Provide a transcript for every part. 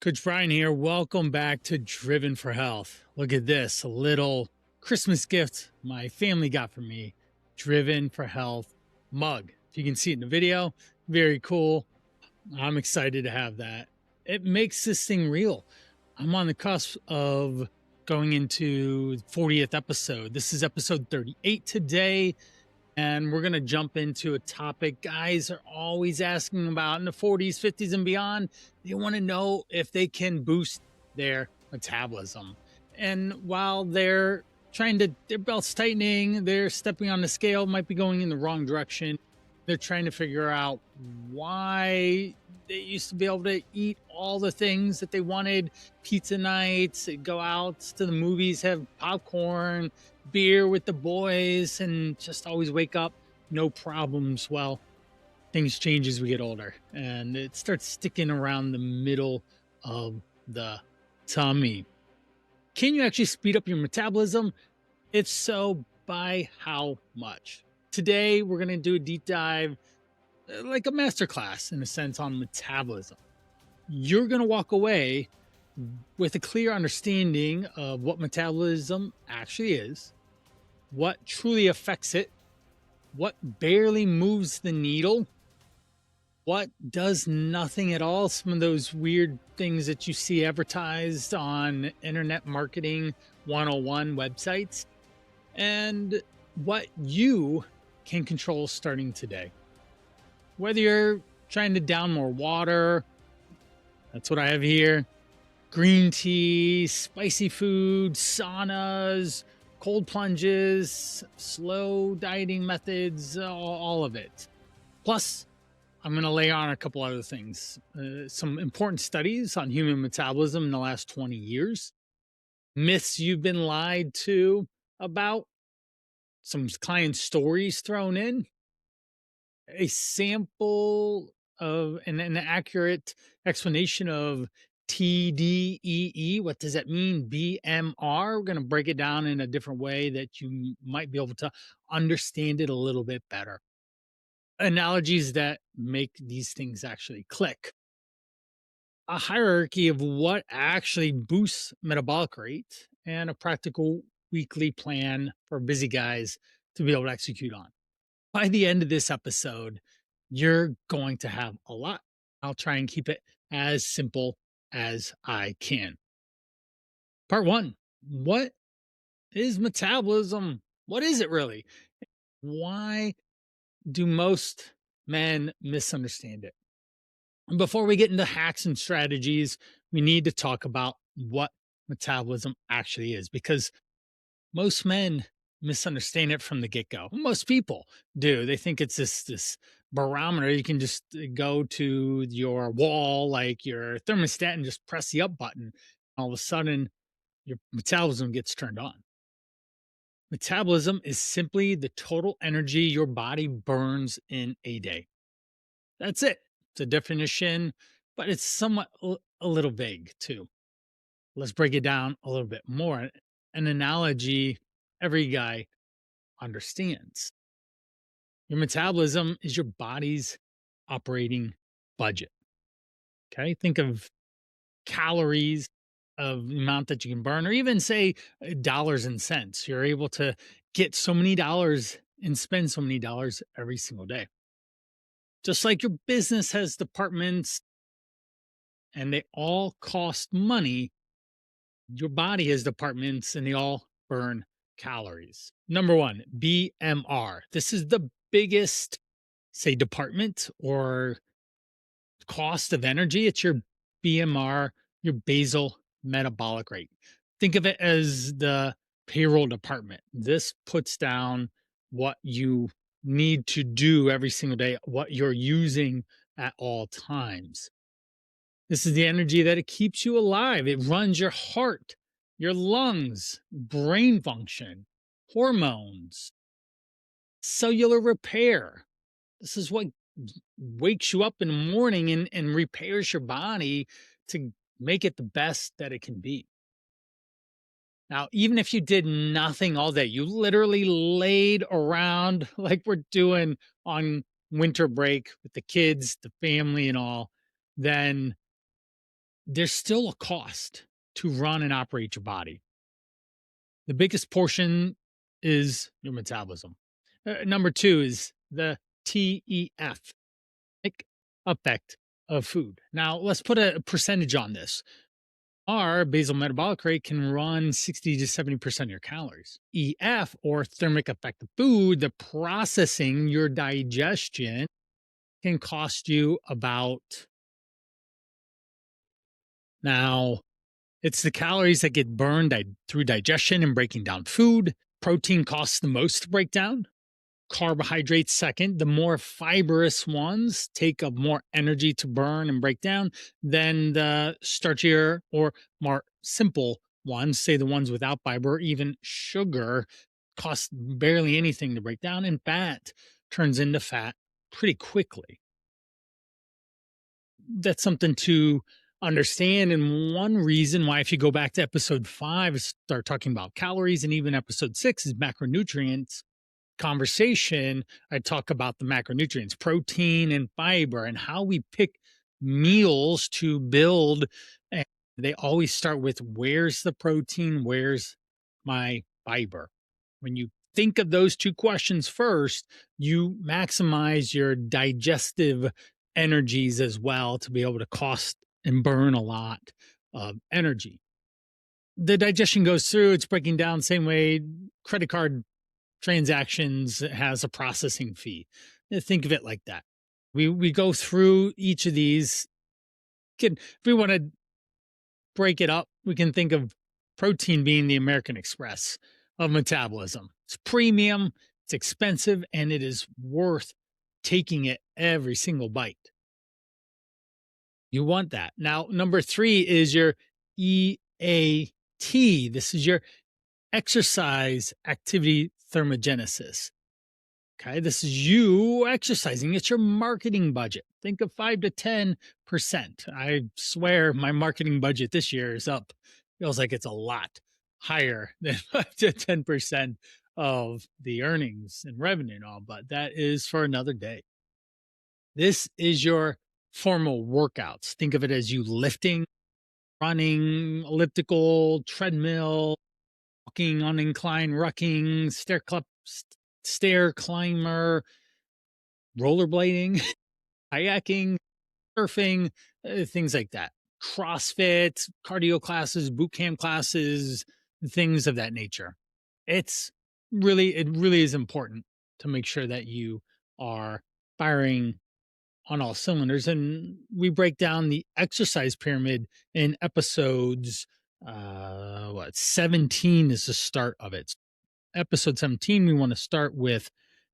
Coach Brian here. Welcome back to Driven for Health. Look at this, a little Christmas gift my family got for me. Driven for Health mug. If you can see it in the video, very cool. I'm excited to have that. It makes this thing real. I'm on the cusp of going into 40th episode. This is episode 38 today. And we're going to jump into a topic guys are always asking about in the 40s, 50s, and beyond. They want to know if they can boost their metabolism. And while they're their belt's tightening, they're stepping on the scale, might be going in the wrong direction. They're trying to figure out why they used to be able to eat all the things that they wanted, pizza nights, go out to the movies, have popcorn, beer with the boys, and just always wake up, no problems. Well, things change as we get older, and it starts sticking around the middle of the tummy. Can you actually speed up your metabolism? If so, by how much? Today, we're going to do a deep dive, like a masterclass in a sense, on metabolism. You're going to walk away with a clear understanding of what metabolism actually is, what truly affects it, what barely moves the needle, what does nothing at all, some of those weird things that you see advertised on internet marketing 101 websites, and what you can control starting today. Whether you're trying to down more water, that's what I have here, green tea, spicy food, saunas, cold plunges, slow dieting methods, all of it. Plus, I'm going to lay on a couple other things. Some important studies on human metabolism in the last 20 years, myths you've been lied to about, some client stories thrown in, a sample of an accurate explanation of TDEE. What does that mean? BMR. We're going to break it down in a different way that you might be able to understand it a little bit better. Analogies that make these things actually click. A hierarchy of what actually boosts metabolic rate, and a practical weekly plan for busy guys to be able to execute on. By the end of this episode, you're going to have a lot. I'll try and keep it as simple as I can. Part one, what is metabolism? What is it really? Why do most men misunderstand it? And before we get into hacks and strategies, we need to talk about what metabolism actually is, because most men misunderstand it from the get-go. Most people do. They think it's this barometer. You can just go to your wall, like your thermostat, and just press the up button. All of a sudden, your metabolism gets turned on. Metabolism is simply the total energy your body burns in a day. That's it. It's a definition, but it's somewhat a little vague too. Let's break it down a little bit more. An analogy every guy understands. Your metabolism is your body's operating budget. Okay. Think of calories, of the amount that you can burn, or even say dollars and cents. You're able to get so many dollars and spend so many dollars every single day. Just like your business has departments and they all cost money, your body has departments and they all burn calories. Number one, BMR. This is the biggest, say, department or cost of energy. It's your BMR, your basal metabolic rate. Think of it as the payroll department. This puts down what you need to do every single day, what you're using at all times. This is the energy that it keeps you alive. It runs your heart, your lungs, brain function, hormones, cellular repair. This is what wakes you up in the morning and repairs your body to make it the best that it can be. Now, even if you did nothing all day, you literally laid around like we're doing on winter break with the kids, the family, and all, then there's still a cost to run and operate your body. The biggest portion is your metabolism. Number two is the TEF, like effect of food. Now, let's put a percentage on this. Our basal metabolic rate can run 60 to 70% of your calories. EF, or thermic effect of food, the processing, your digestion, can cost you about, now, it's the calories that get burned through digestion and breaking down food. Protein costs the most to break down. Carbohydrates second. The more fibrous ones take up more energy to burn and break down than the starchier or more simple ones, say the ones without fiber, or even sugar, cost barely anything to break down, and fat turns into fat pretty quickly. That's something to understand. And one reason why, if you go back to episode 5, start talking about calories, and even episode 6 is macronutrients conversation, I talk about the macronutrients, protein and fiber, and how we pick meals to build. And they always start with, where's the protein? Where's my fiber? When you think of those two questions first, you maximize your digestive energies as well to be able to cost and burn a lot of energy. The digestion goes through, it's breaking down, same way credit card transactions has a processing fee. Think of it like that. We go through each of these. If we want to break it up, we can think of protein being the American Express of metabolism. It's premium, it's expensive, and it is worth taking it every single bite. You want that. Now, number 3 is your EAT. This is your exercise activity thermogenesis. Okay, this is you exercising. It's your marketing budget. Think of 5 to 10%. I swear my marketing budget this year is up. Feels like it's a lot higher than 5 to 10% of the earnings and revenue and all, but that is for another day. This is your formal workouts. Think of it as you lifting, running, elliptical, treadmill, walking on incline, rucking, stair climber, rollerblading, kayaking, surfing, things like that. CrossFit, cardio classes, boot camp classes, things of that nature. It really is important to make sure that you are firing on all cylinders. And we break down the exercise pyramid in episodes, 17 is the start of it. Episode 17, we want to start with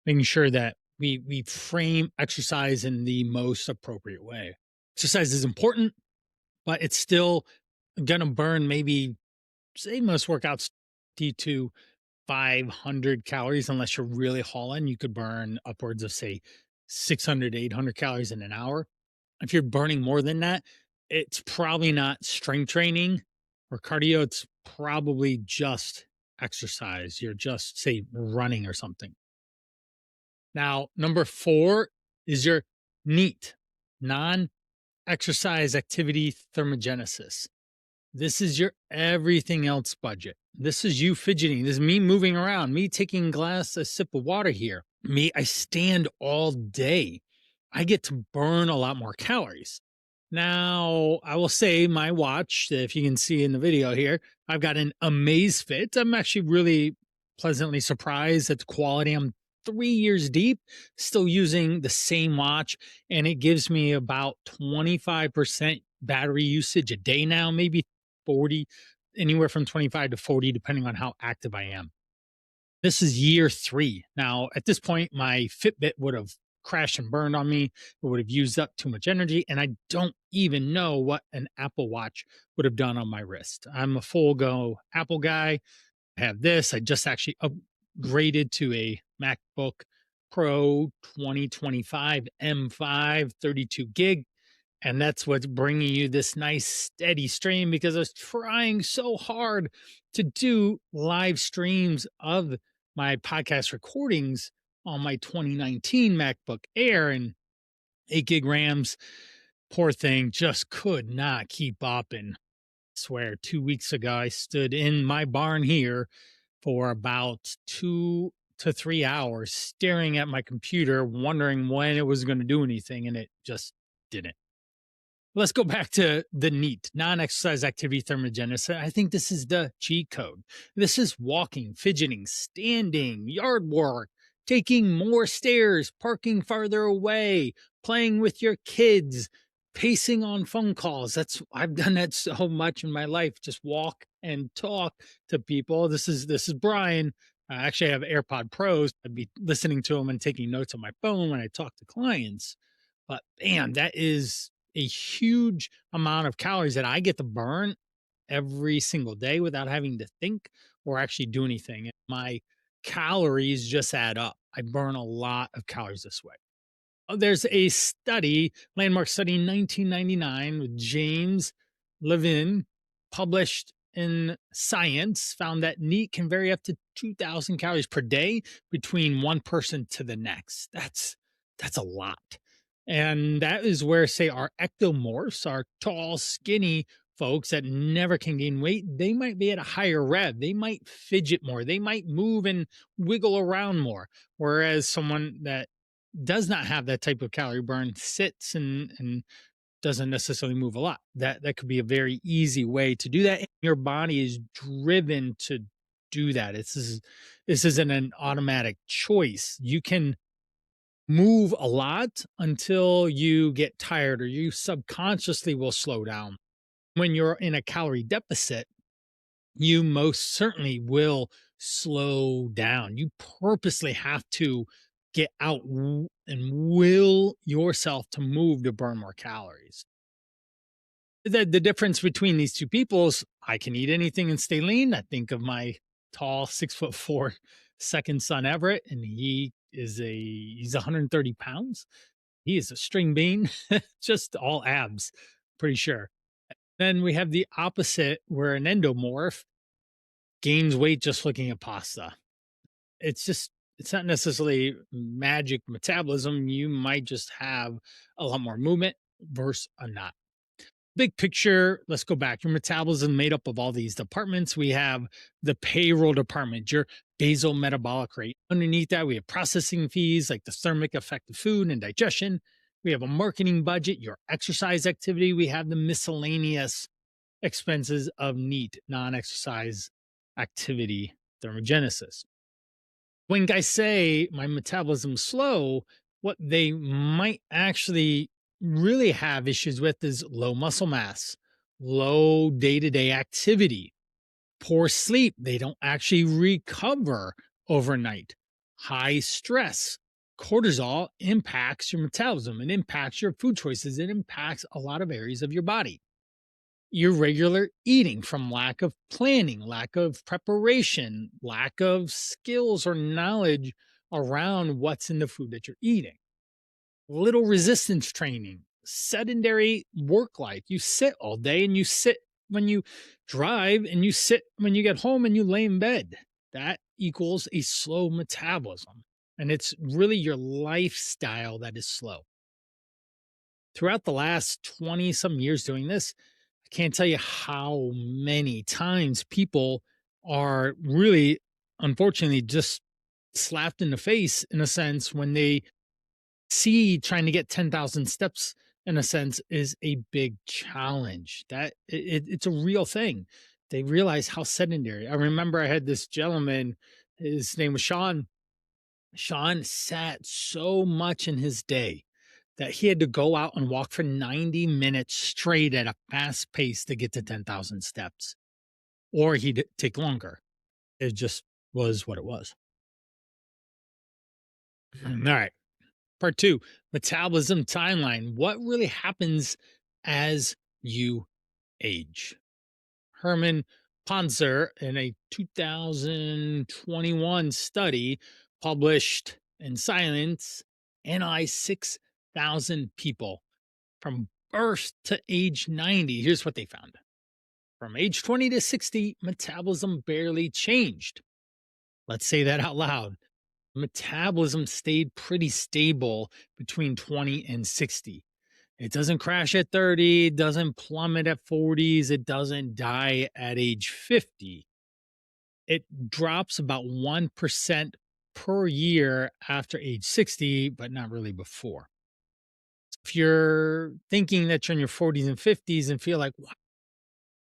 making sure that we frame exercise in the most appropriate way. Exercise is important, but it's still gonna burn, maybe, say, most workouts 50 to 500 calories. Unless you're really hauling, you could burn upwards of, say, 600 to 800 calories in an hour. If you're burning more than that, it's probably not strength training or cardio. It's probably just exercise. You're just, say, running or something. Now, number 4 is your NEAT, non-exercise activity thermogenesis. This is your everything else budget. This is you fidgeting. This is me moving around, me taking a sip of water here. I stand all day. I get to burn a lot more calories. Now, I will say my watch, if you can see in the video here, I've got an Amazfit. I'm actually really pleasantly surprised at the quality. I'm 3 years deep, still using the same watch, and it gives me about 25% battery usage a day now, maybe 40, anywhere from 25 to 40, depending on how active I am. This is year 3. Now, at this point, my Fitbit would have crashed and burned on me. It would have used up too much energy. And I don't even know what an Apple Watch would have done on my wrist. I'm a full go Apple guy. I have this. I just actually upgraded to a MacBook Pro 2025 M5 32 gig. And that's what's bringing you this nice steady stream, because I was trying so hard to do live streams of my podcast recordings on my 2019 MacBook Air, and 8 gig RAMs, Poor thing just could not keep up. And I swear, 2 weeks ago, I stood in my barn here for about 2 to 3 hours staring at my computer, wondering when it was going to do anything, and it just didn't. Let's go back to the NEAT, non exercise activity thermogenesis. I think this is the cheat code. This is walking, fidgeting, standing, yard work, taking more stairs, parking farther away, playing with your kids, pacing on phone calls. I've done that so much in my life. Just walk and talk to people. This is Brian. I actually have AirPod Pros. I'd be listening to them and taking notes on my phone when I talk to clients. But man, that is a huge amount of calories that I get to burn every single day without having to think or actually do anything. My calories just add up. I burn a lot of calories this way. There's a study, landmark study in 1999 with James Levin, published in Science, found that NEAT can vary up to 2,000 calories per day between one person to the next. That's a lot. And that is where, say, our ectomorphs, our tall, skinny folks that never can gain weight, they might be at a higher rev. They might fidget more. They might move and wiggle around more. Whereas someone that does not have that type of calorie burn sits and doesn't necessarily move a lot. That could be a very easy way to do that. And your body is driven to do that. This isn't an automatic choice. You can move a lot until you get tired or you subconsciously will slow down. When you're in a calorie deficit, you most certainly will slow down. You purposely have to get out and will yourself to move to burn more calories. The difference between these two people is I can eat anything and stay lean. I think of my tall 6'4" second son Everett, and he's 130 pounds. He is a string bean, just all abs, pretty sure. Then we have the opposite where an endomorph gains weight just looking at pasta. It's not necessarily magic metabolism. You might just have a lot more movement versus a not. Big picture, let's go back. Your metabolism made up of all these departments. We have the payroll department, your basal metabolic rate. Underneath that, we have processing fees like the thermic effect of food and digestion. We have a marketing budget, your exercise activity. We have the miscellaneous expenses of NEAT, non exercise activity thermogenesis. When guys say my metabolism's slow, what they might actually really have issues with is low muscle mass, low day to day activity, poor sleep. They don't actually recover overnight, high stress. Cortisol impacts your metabolism, it impacts your food choices, it impacts a lot of areas of your body. Irregular eating from lack of planning, lack of preparation, lack of skills or knowledge around what's in the food that you're eating. Little resistance training, sedentary work life. You sit all day and you sit when you drive and you sit when you get home and you lay in bed. That equals a slow metabolism. And it's really your lifestyle that is slow. Throughout the last 20 some years doing this, I can't tell you how many times people are really, unfortunately, just slapped in the face in a sense when they see trying to get 10,000 steps in a sense is a big challenge. It's a real thing. They realize how sedentary. I remember I had this gentleman, his name was Sean. Sean sat so much in his day that he had to go out and walk for 90 minutes straight at a fast pace to get to 10,000 steps, or he'd take longer. It just was what it was. All right. Part two, metabolism timeline. What really happens as you age? Herman Ponzer, in a 2021 study published in Science, analyzed 6,000 people from birth to age 90. Here's what they found. From age 20 to 60, metabolism barely changed. Let's say that out loud. Metabolism stayed pretty stable between 20 and 60. It doesn't crash at 30, it doesn't plummet at 40s, it doesn't die at age 50. It drops about 1% per year after age 60, but not really before. If you're thinking that you're in your 40s and 50s and feel like, wow,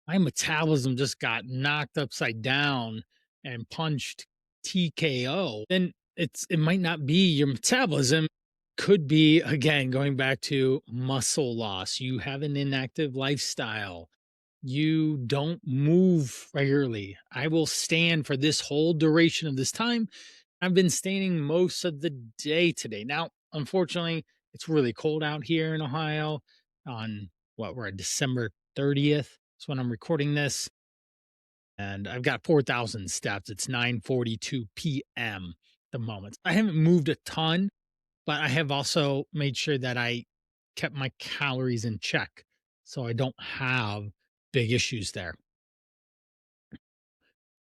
my metabolism just got knocked upside down and punched TKO, then it might not be your metabolism. Could be, again, going back to muscle loss. You have an inactive lifestyle. You don't move regularly. I will stand for this whole duration of this time. I've been standing most of the day today. Now, unfortunately, it's really cold out here in Ohio on what we're at December 30th. That's when I'm recording this. And I've got 4,000 steps. It's 9:42 p.m. at the moment. I haven't moved a ton, but I have also made sure that I kept my calories in check so I don't have big issues there.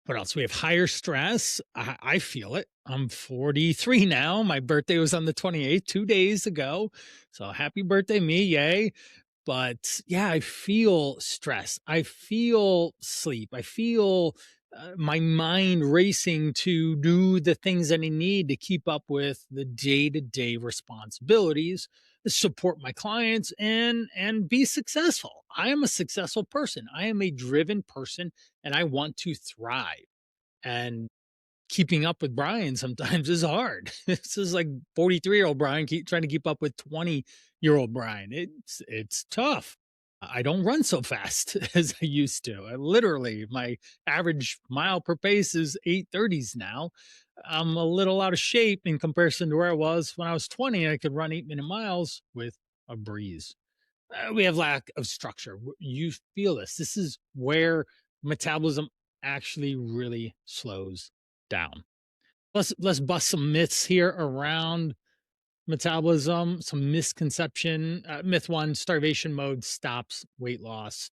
What else? We have higher stress. I feel it. I'm 43 now. My birthday was on the 28th, 2 days ago. So happy birthday, me. Yay. But yeah, I feel stress. I feel sleep. I feel my mind racing to do the things that I need to keep up with the day-to-day responsibilities, to support my clients and be successful. I am a successful person. I am a driven person and I want to thrive. And keeping up with Brian sometimes is hard. This is like 43-year-old Brian trying to keep up with 20-year-old Brian. It's tough. I don't run so fast as I used to. I literally, my average mile per pace is 8:30s now. I'm a little out of shape in comparison to where I was when I was 20. I could run 8-minute miles with a breeze. We have lack of structure. You feel this. This is where metabolism actually really slows down. Let's bust some myths here around metabolism, some misconception. Myth one: starvation mode stops weight loss.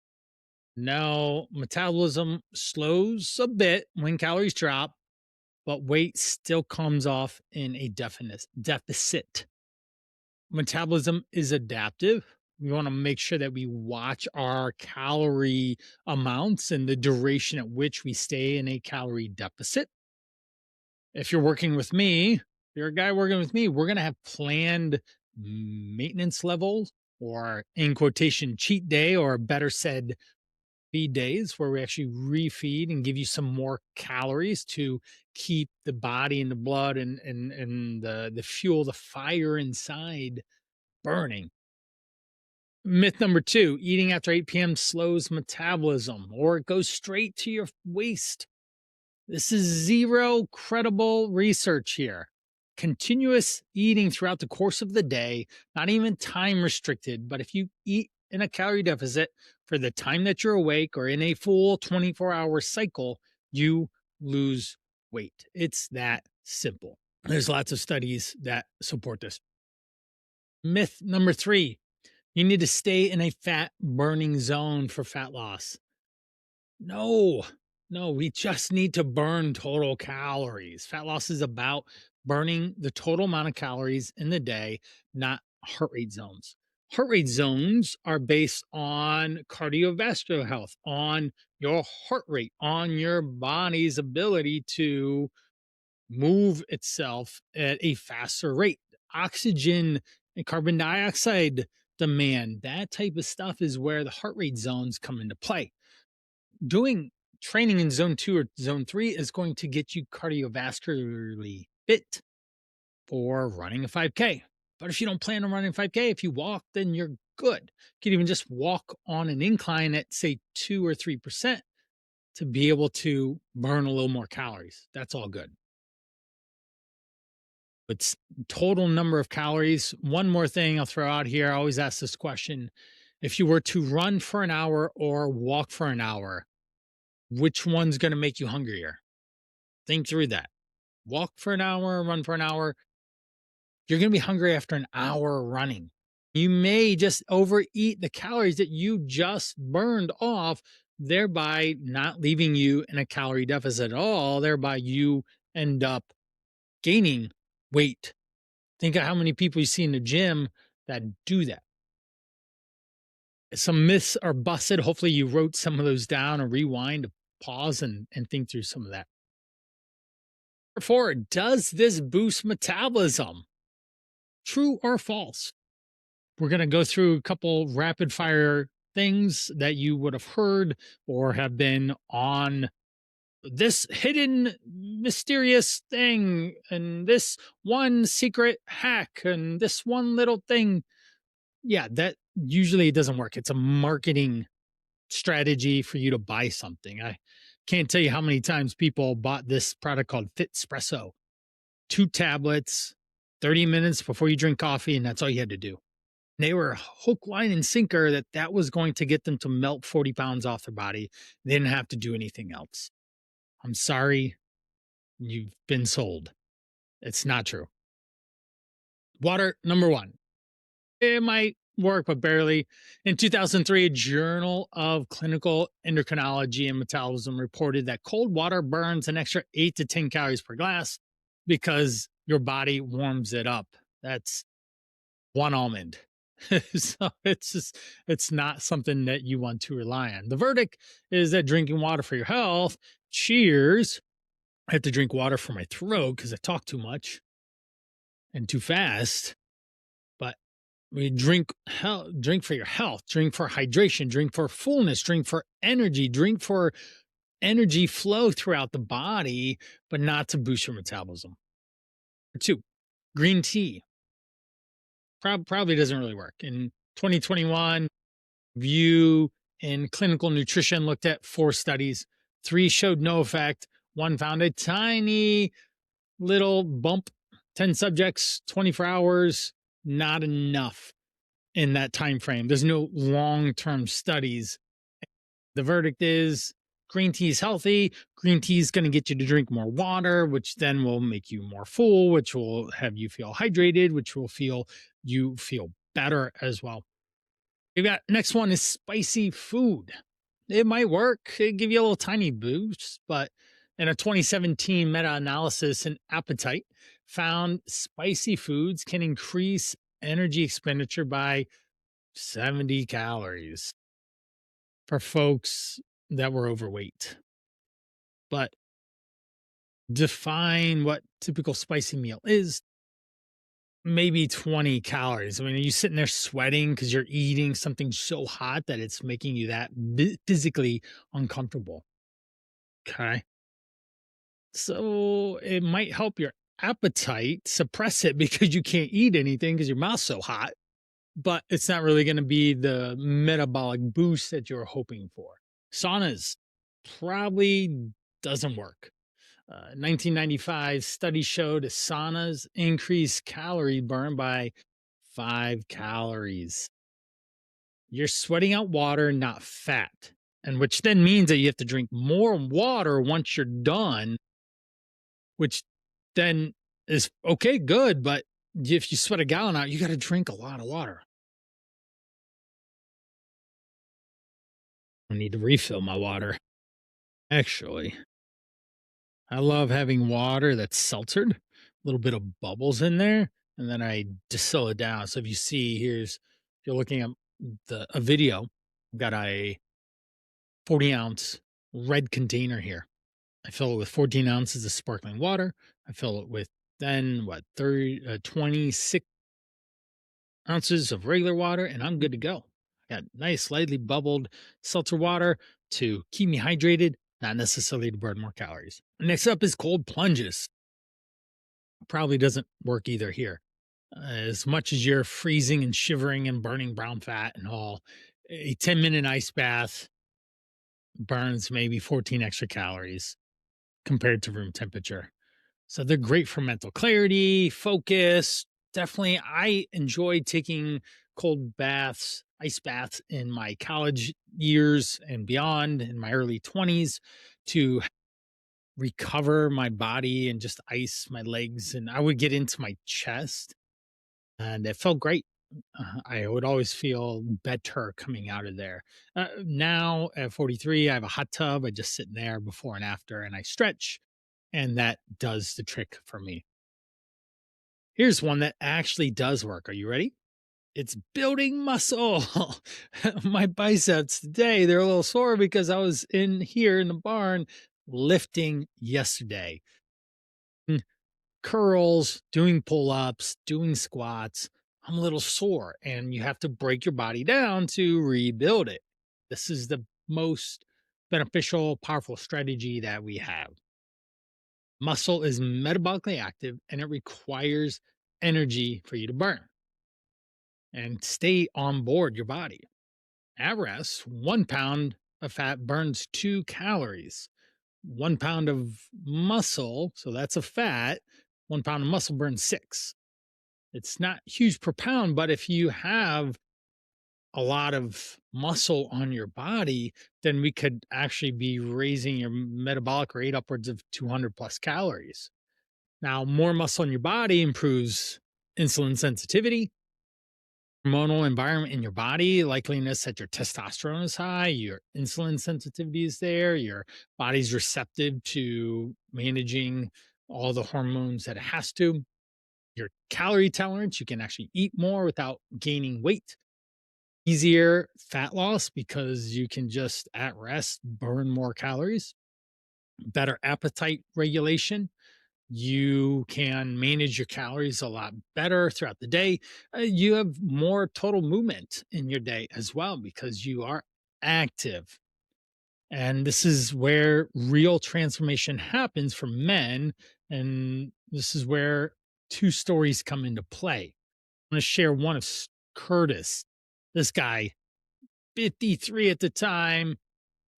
No, metabolism slows a bit when calories drop, but weight still comes off in a deficit. Metabolism is adaptive. We want to make sure that we watch our calorie amounts and the duration at which we stay in a calorie deficit. If you're working with me, if you're a guy working with me, we're going to have planned maintenance levels, or in quotation, cheat day, or better said, feed days, where we actually refeed and give you some more calories to keep the body and the blood and the fuel, the fire inside burning. Myth number two: eating after 8 p.m. slows metabolism, or it goes straight to your waist. This is zero credible research here. Continuous eating throughout the course of the day, not even time restricted, but if you eat in a calorie deficit for the time that you're awake or in a full 24-hour cycle, you lose weight. It's that simple. There's lots of studies that support this. Myth number three: you need to stay in a fat burning zone for fat loss. No, no, we just need to burn total calories. Fat loss is about burning the total amount of calories in the day, not heart rate zones. Heart rate zones are based on cardiovascular health, on your heart rate, on your body's ability to move itself at a faster rate. Oxygen and carbon dioxide demand, that type of stuff is where the heart rate zones come into play. Doing training in zone two or zone three is going to get you cardiovascularly fit for running a 5K. But if you don't plan on running 5K, if you walk, then you're good. You can even just walk on an incline at, say, 2 or 3% to be able to burn a little more calories. That's all good. But total number of calories. One more thing I'll throw out here. I always ask this question: if you were to run for an hour or walk for an hour, which one's going to make you hungrier? Think through that. Walk for an hour, run for an hour. You're going to be hungry after an hour running. You may just overeat the calories that you just burned off, thereby not leaving you in a calorie deficit at all. Thereby, you end up gaining weight. Think of how many people you see in the gym that do that. Some myths are busted. Hopefully, you wrote some of those down and rewind, pause, and think through some of that. Number four, does this boost metabolism? True or false? We're going to go through a couple rapid fire things that you would have heard or have been on this hidden mysterious thing and this one secret hack and this one little thing. Yeah, that usually it doesn't work. It's a marketing strategy for you to buy something. I can't tell you how many times people bought this product called Fit Espresso, 2 tablets, 30 minutes before you drink coffee, and that's all you had to do. They were hook, line, and sinker that that was going to get them to melt 40 pounds off their body. They didn't have to do anything else. I'm sorry, you've been sold. It's not true. Water, number one. It might work, but barely. In 2003, a Journal of Clinical Endocrinology and Metabolism reported that cold water burns an extra 8 to 10 calories per glass because your body warms it up. That's one almond. So it's not something that you want to rely on. The verdict is that drinking water for your health. Cheers. I have to drink water for my throat because I talk too much and too fast. But we drink for your health, drink for hydration, drink for fullness, drink for energy, drink for energy flow throughout the body, but not to boost your metabolism. Two, green tea probably doesn't really work. In 2021, View in Clinical Nutrition looked at 4 studies. 3 showed no effect. 1 found a tiny little bump. 10 subjects, 24 hours, not enough in that time frame. There's no long-term studies. The verdict is green tea is healthy. Green tea is going to get you to drink more water, which then will make you more full, which will have you feel hydrated, which will feel you feel better as well. We got next one is spicy food. It might work. It give you a little tiny boost, but in a 2017 meta-analysis in Appetite found spicy foods can increase energy expenditure by 70 calories for folks that were overweight. But define what typical spicy meal is. Maybe 20 calories. I mean, are you sitting there sweating because you're eating something so hot that it's making you that physically uncomfortable? Okay. So it might help your appetite suppress it because you can't eat anything because your mouth's so hot, but it's not really going to be the metabolic boost that you're hoping for. Saunas probably doesn't work. 1995 study showed saunas increase calorie burn by 5 calories. You're sweating out water, not fat, and which then means that you have to drink more water once you're done, which then is okay, good. But if you sweat a gallon out, you got to drink a lot of water. I need to refill my water. Actually, I love having water that's seltzered, a little bit of bubbles in there, and then I distill it down. So if you see, if you're looking at a video, I've got a 40-ounce red container here. I fill it with 14 ounces of sparkling water. I fill it with then 26 ounces of regular water, and I'm good to go. I got nice, slightly bubbled seltzer water to keep me hydrated, not necessarily to burn more calories. Next up is cold plunges. Probably doesn't work either here. As much as you're freezing and shivering and burning brown fat and all, a 10-minute ice bath burns maybe 14 extra calories compared to room temperature. So they're great for mental clarity, focus. Definitely, I enjoyed taking cold baths, ice baths in my college years and beyond in my early 20s to recover my body and just ice my legs. And I would get into my chest and it felt great. I would always feel better coming out of there. Now at 43, I have a hot tub. I just sit in there before and after and I stretch, and that does the trick for me. Here's one that actually does work. Are you ready? It's building muscle. My biceps today, they're a little sore because I was in here in the barn lifting yesterday. Mm, Curls, doing pull ups, doing squats. I'm a little sore, and you have to break your body down to rebuild it. This is the most beneficial, powerful strategy that we have. Muscle is metabolically active and it requires energy for you to burn and stay on board your body. At rest, 1 pound of fat burns 2 calories. 1 pound of muscle, so that's a fat, 1 pound of muscle burns six. It's not huge per pound, but if you have a lot of muscle on your body, then we could actually be raising your metabolic rate upwards of 200 plus calories. Now, more muscle in your body improves insulin sensitivity, hormonal environment in your body, likeliness that your testosterone is high, your insulin sensitivity is there, your body's receptive to managing all the hormones that it has to. Your calorie tolerance, you can actually eat more without gaining weight. Easier fat loss because you can just at rest burn more calories. Better appetite regulation, you can manage your calories a lot better throughout the day. You have more total movement in your day as well because you are active. And this is where real transformation happens for men. And this is where two stories come into play. I'm going to share one of Curtis. This guy, 53 at the time,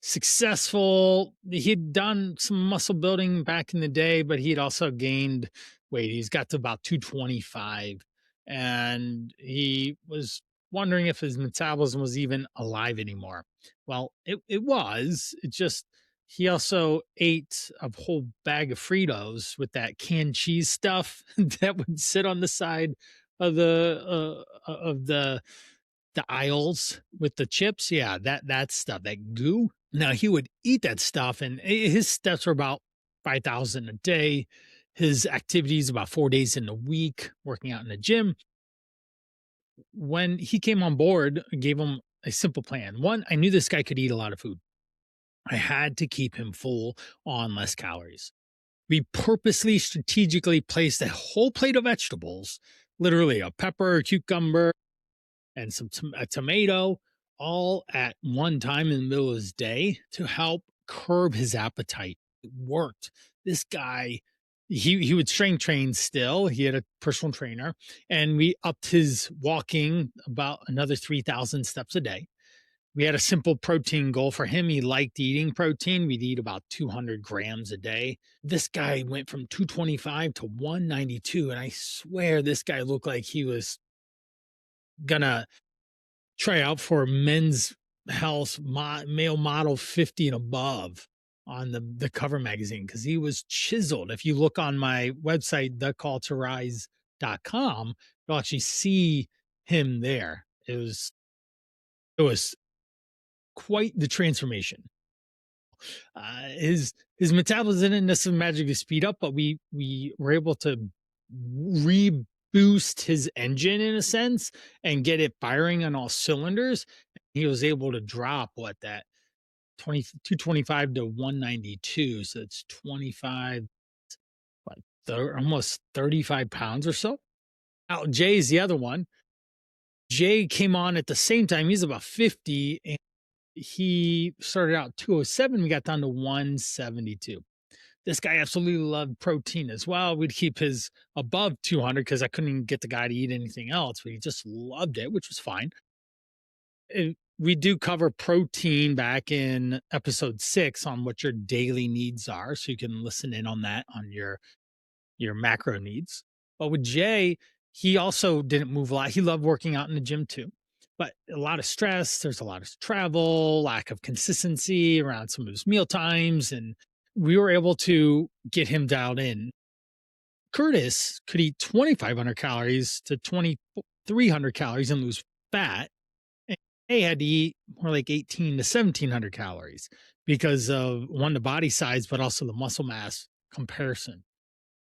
successful. He'd done some muscle building back in the day, but he'd also gained weight. He's got to about 225. And he was wondering if his metabolism was even alive anymore. Well, it was. It just, he also ate a whole bag of Fritos with that canned cheese stuff that would sit on the side of the aisles with the chips. Yeah, that stuff, that goo. Now he would eat that stuff, and his steps were about 5,000 a day. His activities about 4 days in a week, working out in the gym. When he came on board, I gave him a simple plan. One, I knew this guy could eat a lot of food. I had to keep him full on less calories. We purposely, strategically placed a whole plate of vegetables, literally a pepper, a cucumber, and a tomato all at one time in the middle of his day to help curb his appetite. It worked. This guy, he would strength train still. He had a personal trainer, and we upped his walking about another 3,000 steps a day. We had a simple protein goal for him. He liked eating protein. We'd eat about 200 grams a day. This guy went from 225 to 192. And I swear this guy looked like he was gonna try out for men's health male model 50 and above on the cover magazine because he was chiseled. If you look on my website, thecalltorise.com, you'll actually see him there. It was quite the transformation. His metabolism didn't necessarily magically speed up, but we were able to reboost his engine in a sense and get it firing on all cylinders. He was able to drop what that 225 to 192. So it's 25, what, almost 35 pounds or so. Now, Jay's the other one. Jay came on at the same time. He's about 50 and he started out 207. We got down to 172. This guy absolutely loved protein as well. We'd keep his above 200 because I couldn't even get the guy to eat anything else, but he just loved it, which was fine. We do cover protein back in episode 6 on what your daily needs are. So you can listen in on that on your macro needs. But with Jay, he also didn't move a lot. He loved working out in the gym too, but a lot of stress. There's a lot of travel, lack of consistency around some of his meal times. And we were able to get him dialed in. Curtis could eat 2,500 calories to 2,300 calories and lose fat. And they had to eat more like 18 to 1,700 calories because of one, the body size, but also the muscle mass comparison.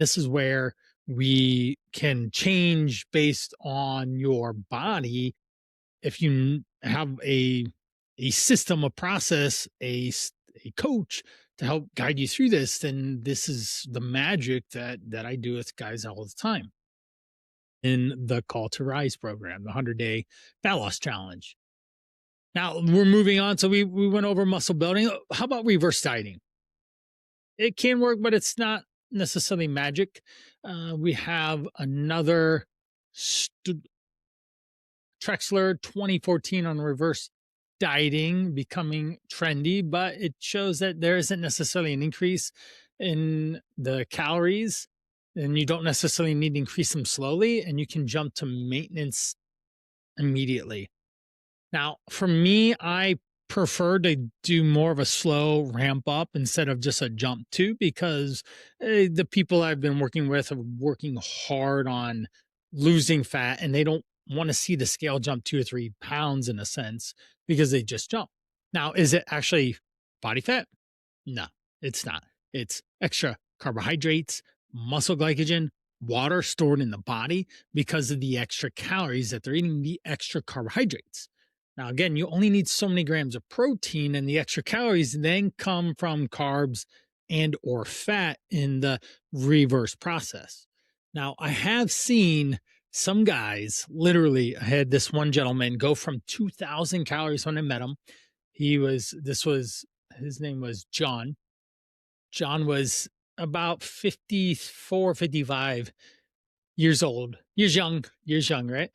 This is where we can change based on your body. If you have a system, a process, a coach to help guide you through this, then this is the magic that I do with guys all the time in the Call to Rise program, the 100-day fat loss challenge. Now we're moving on. So we went over muscle building. How about reverse dieting? It can work, but it's not necessarily magic. We have another Trexler 2014 on reverse dieting becoming trendy, but it shows that there isn't necessarily an increase in the calories, and you don't necessarily need to increase them slowly, and you can jump to maintenance immediately. Now, for me, I prefer to do more of a slow ramp up instead of just a jump too, because the people I've been working with are working hard on losing fat and they don't want to see the scale jump 2 or 3 pounds in a sense because they just jump. Now, is it actually body fat? No, it's not. It's extra carbohydrates, muscle glycogen, water stored in the body because of the extra calories that they're eating, the extra carbohydrates. Now, again, you only need so many grams of protein, and the extra calories then come from carbs and or fat in the reverse process. Now, I have seen some guys, literally, I had this one gentleman go from 2,000 calories when I met him. His name was John. John was about 54, 55 years old, years young, right?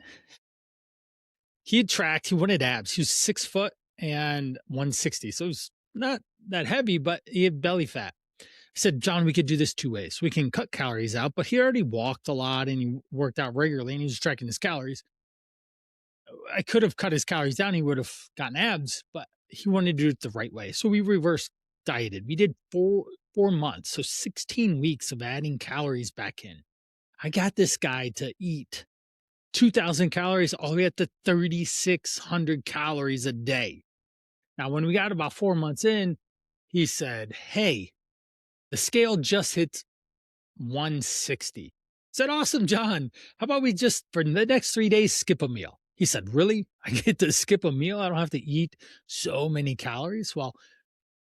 He had tracked, he wanted abs. He was 6 foot and 160. So it was not that heavy, but he had belly fat. I said, John, we could do this 2 ways. We can cut calories out, but he already walked a lot and he worked out regularly and he was tracking his calories. I could have cut his calories down. He would have gotten abs, but he wanted to do it the right way. So we reverse dieted. We did 4 months. So 16 weeks of adding calories back in. I got this guy to eat 2,000 calories all the way up to 3,600 calories a day. Now, when we got about 4 months in, he said, hey, the scale just hit 160. I said, awesome, John. How about we just, for the next 3 days, skip a meal? He said, really? I get to skip a meal? I don't have to eat so many calories? Well,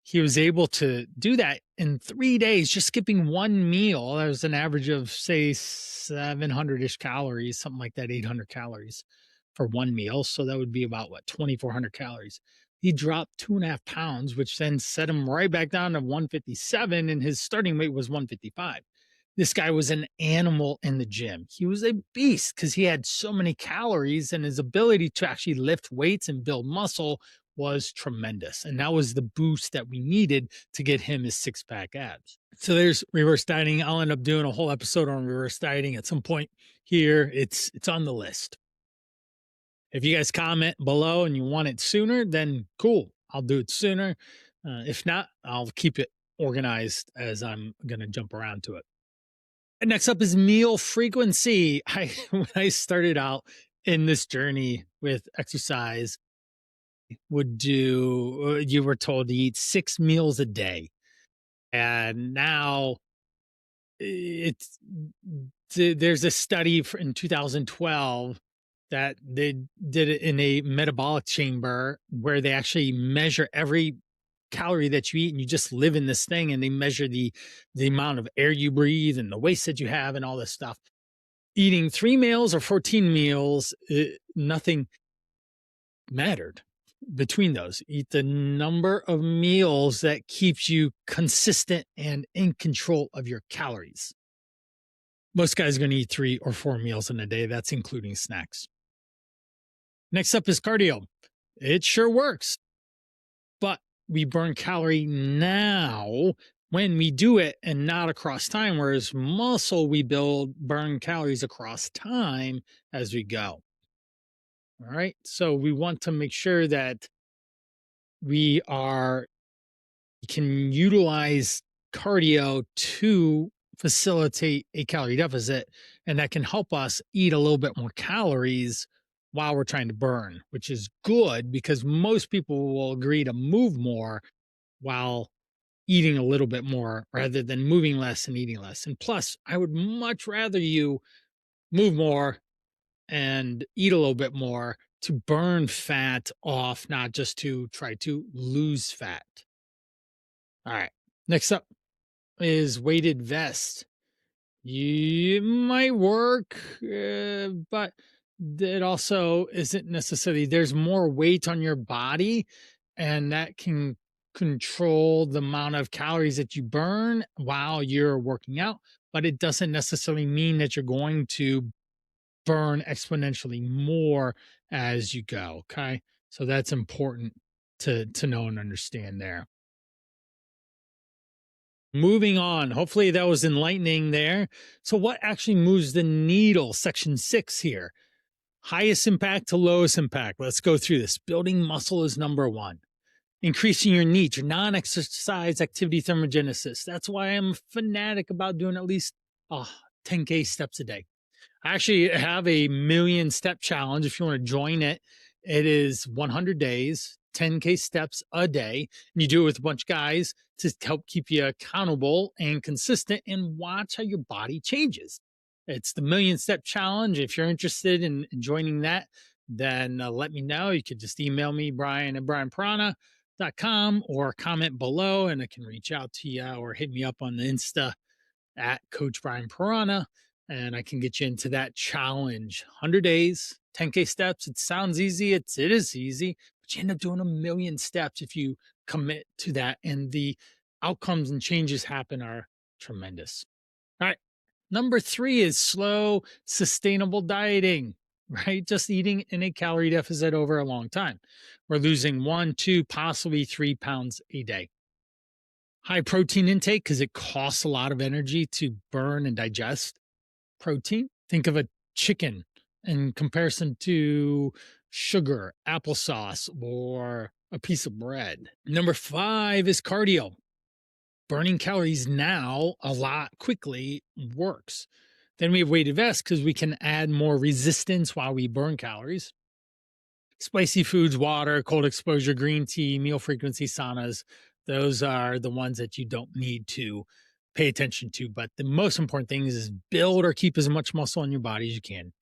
he was able to do that in 3 days, just skipping one meal. That was an average of, say, 700-ish calories, something like that, 800 calories for one meal. So that would be about, 2,400 calories. He dropped 2.5 pounds, which then set him right back down to 157, and his starting weight was 155. This guy was an animal in the gym. He was a beast because he had so many calories, and his ability to actually lift weights and build muscle was tremendous. And that was the boost that we needed to get him his six-pack abs. So there's reverse dieting. I'll end up doing a whole episode on reverse dieting at some point here. It's on the list. If you guys comment below and you want it sooner, then cool. I'll do it sooner. If not, I'll keep it organized as I'm going to jump around to it. And next up is meal frequency. When I started out in this journey with exercise, you were told to eat 6 meals a day. And now there's a study in 2012 that they did it in a metabolic chamber where they actually measure every calorie that you eat, and you just live in this thing, and they measure the amount of air you breathe and the waste that you have and all this stuff. Eating 3 meals or 14 meals, nothing mattered between those. Eat the number of meals that keeps you consistent and in control of your calories. Most guys are going to eat 3 or 4 meals in a day. That's including snacks. Next up is cardio. It sure works, but we burn calorie now when we do it and not across time, whereas muscle we burn calories across time as we go. All right. So we want to make sure that we can utilize cardio to facilitate a calorie deficit, and that can help us eat a little bit more calories while we're trying to burn, which is good because most people will agree to move more while eating a little bit more rather than moving less and eating less. And plus, I would much rather you move more and eat a little bit more to burn fat off, not just to try to lose fat. All right. Next up is weighted vest. You might work, but it also isn't necessarily, there's more weight on your body, and that can control the amount of calories that you burn while you're working out. But it doesn't necessarily mean that you're going to burn exponentially more as you go. Okay. So that's important to know and understand there. Moving on. Hopefully that was enlightening there. So, what actually moves the needle? Section 6 here. Highest impact to lowest impact. Let's go through this. Building muscle is number one. Increasing your NEAT, your non exercise activity thermogenesis. That's why I'm a fanatic about doing at least 10K steps a day. I actually have a million step challenge. If you want to join it, it is 100 days, 10K steps a day. And you do it with a bunch of guys to help keep you accountable and consistent and watch how your body changes. It's the million step challenge. If you're interested in joining that, then let me know. You could just email me, Brian at brianpiranha.com, or comment below and I can reach out to you, or hit me up on the Insta at Coach Brian Piranha, and I can get you into that challenge. 100 days, 10K steps. It sounds easy. It is easy, but you end up doing a million steps if you commit to that. And the outcomes and changes happen are tremendous. All right. Number 3 is slow, sustainable dieting, right? Just eating in a calorie deficit over a long time. We're losing 1, 2, possibly 3 pounds a day. High protein intake because it costs a lot of energy to burn and digest protein. Think of a chicken in comparison to sugar, applesauce, or a piece of bread. Number 5 is cardio. Burning calories now a lot quickly works. Then we have weighted vests because we can add more resistance while we burn calories. Spicy foods, water, cold exposure, green tea, meal frequency, saunas. Those are the ones that you don't need to pay attention to. But the most important thing is build or keep as much muscle in your body as you can.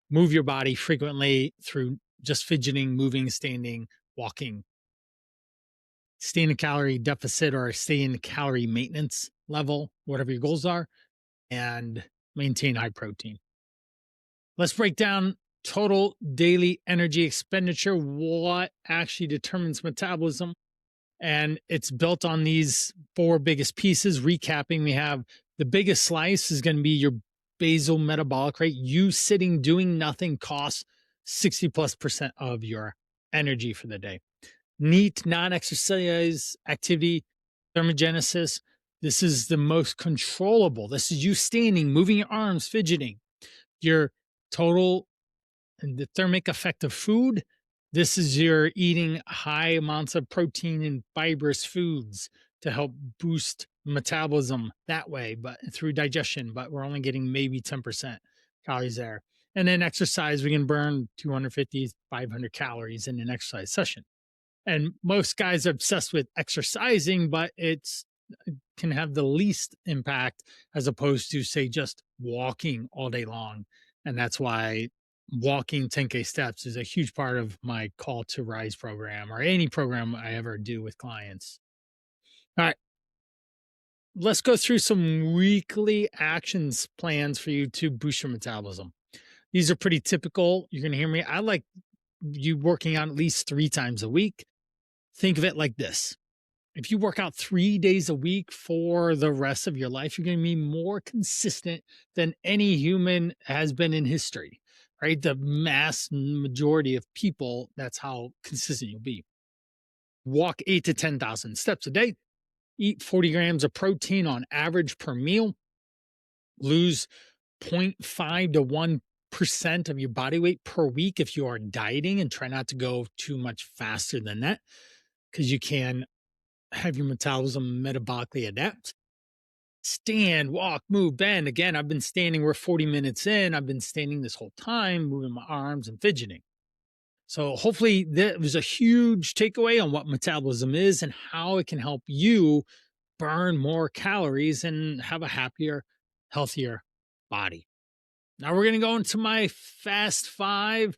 Move your body frequently through just fidgeting, moving, standing, walking. Stay in a calorie deficit or stay in calorie maintenance level, whatever your goals are, and maintain high protein. Let's break down total daily energy expenditure, what actually determines metabolism. And it's built on these 4 biggest pieces. Recapping, we have the biggest slice is going to be your basal metabolic rate. You sitting doing nothing costs 60+% of your energy for the day. NEAT, non-exercise activity thermogenesis. This is the most controllable. This is you standing, moving your arms, fidgeting. Your total and the thermic effect of food. This is your eating high amounts of protein and fibrous foods to help boost metabolism that way, but through digestion. But we're only getting maybe 10% calories there. And then exercise, we can burn 250, 500 calories in an exercise session. And most guys are obsessed with exercising, but it can have the least impact as opposed to, say, just walking all day long. And that's why walking 10K steps is a huge part of my Call to Rise program, or any program I ever do with clients. All right. Let's go through some weekly actions plans for you to boost your metabolism. These are pretty typical. You're going to hear me. I like you working out at least 3 times a week. Think of it like this. If you work out 3 days a week for the rest of your life, you're going to be more consistent than any human has been in history, right? The mass majority of people, that's how consistent you'll be. Walk 8 to 10,000 steps a day. Eat 40 grams of protein on average per meal. Lose 0.5 to 1% of your body weight per week if you are dieting, and try not to go too much faster than that, because you can have your metabolism metabolically adapt. Stand, walk, move, bend. Again, I've been standing. We're 40 minutes in. I've been standing this whole time, moving my arms and fidgeting. So hopefully that was a huge takeaway on what metabolism is and how it can help you burn more calories and have a happier, healthier body. Now we're going to go into my fast five.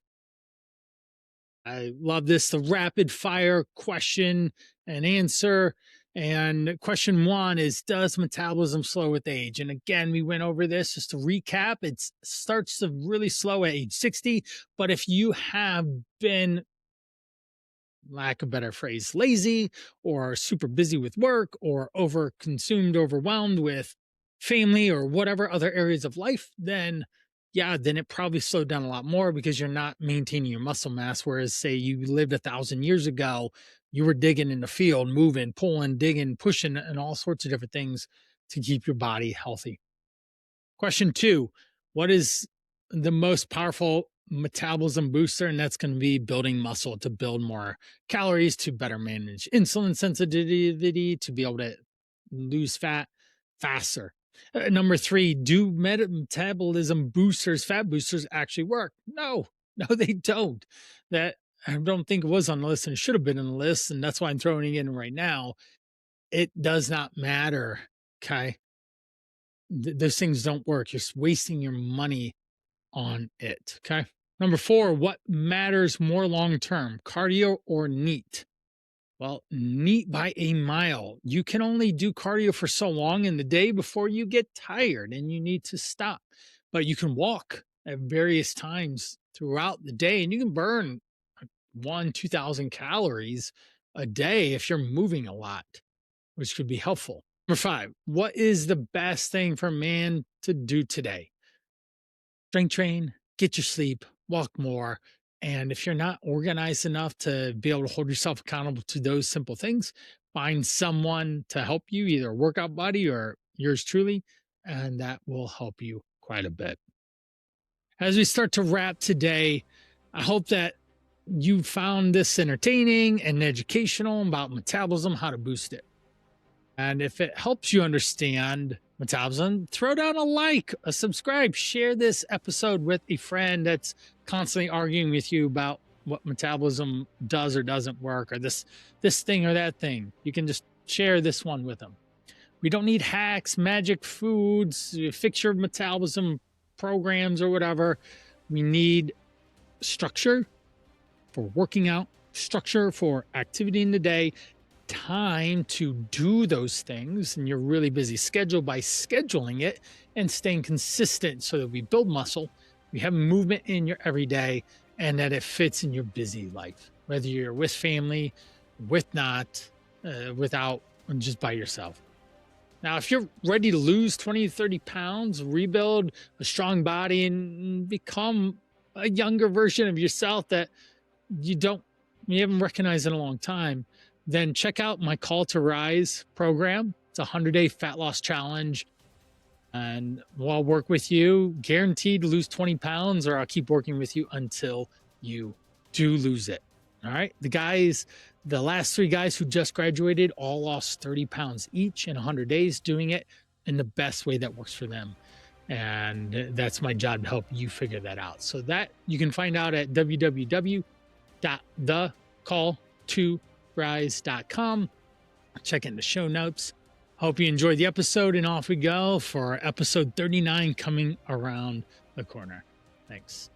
I love this, the rapid fire question and answer. And question one is, does metabolism slow with age? And again, we went over this just to recap. It starts to really slow at age 60. But if you have been, lack of a better phrase, lazy or super busy with work or over consumed, overwhelmed with family or whatever other areas of life, then yeah, then it probably slowed down a lot more because you're not maintaining your muscle mass. Whereas, say you lived 1,000 years ago, you were digging in the field, moving, pulling, digging, pushing, and all sorts of different things to keep your body healthy. Question two, what is the most powerful metabolism booster? And that's going to be building muscle to build more calories, to better manage insulin sensitivity, to be able to lose fat faster. Number three, do metabolism boosters, fat boosters actually work? No, no, they don't. That I don't think it was on the list, and it should have been on the list. And that's why I'm throwing it in right now. It does not matter. Okay. Those things don't work. You're wasting your money on it. Okay. Number four, what matters more long term, cardio or neat? Well, neat by a mile. You can only do cardio for so long in the day before you get tired and you need to stop. But you can walk at various times throughout the day and you can burn 2,000 calories a day if you're moving a lot, which could be helpful. Number five, what is the best thing for a man to do today? Strength train, get your sleep, walk more. And if you're not organized enough to be able to hold yourself accountable to those simple things, find someone to help you, either a workout buddy or yours truly, and that will help you quite a bit. As we start to wrap today, I hope that you found this entertaining and educational about metabolism, how to boost it. And if it helps you understand metabolism, throw down a like, a subscribe, share this episode with a friend that's constantly arguing with you about what metabolism does or doesn't work, or this thing or that thing. You can just share this one with them. We don't need hacks, magic foods, fix your metabolism programs or whatever. We need structure for working out, structure for activity in the day, time to do those things in your really busy schedule by scheduling it and staying consistent so that we build muscle, we have movement in your everyday, and that it fits in your busy life, whether you're with family, with not, without, and just by yourself. Now, if you're ready to lose 20 to 30 pounds, rebuild a strong body, and become a younger version of yourself that you haven't recognized in a long time, then check out my Call to Rise program. It's a 100-day fat loss challenge. And I'll work with you, guaranteed to lose 20 pounds, or I'll keep working with you until you do lose it. All right. The last three guys who just graduated all lost 30 pounds each in 100 days, doing it in the best way that works for them. And that's my job to help you figure that out. So that you can find out at www.thecall2rise.com. Check in the show notes. Hope you enjoyed the episode, and off we go for episode 39 coming around the corner. Thanks.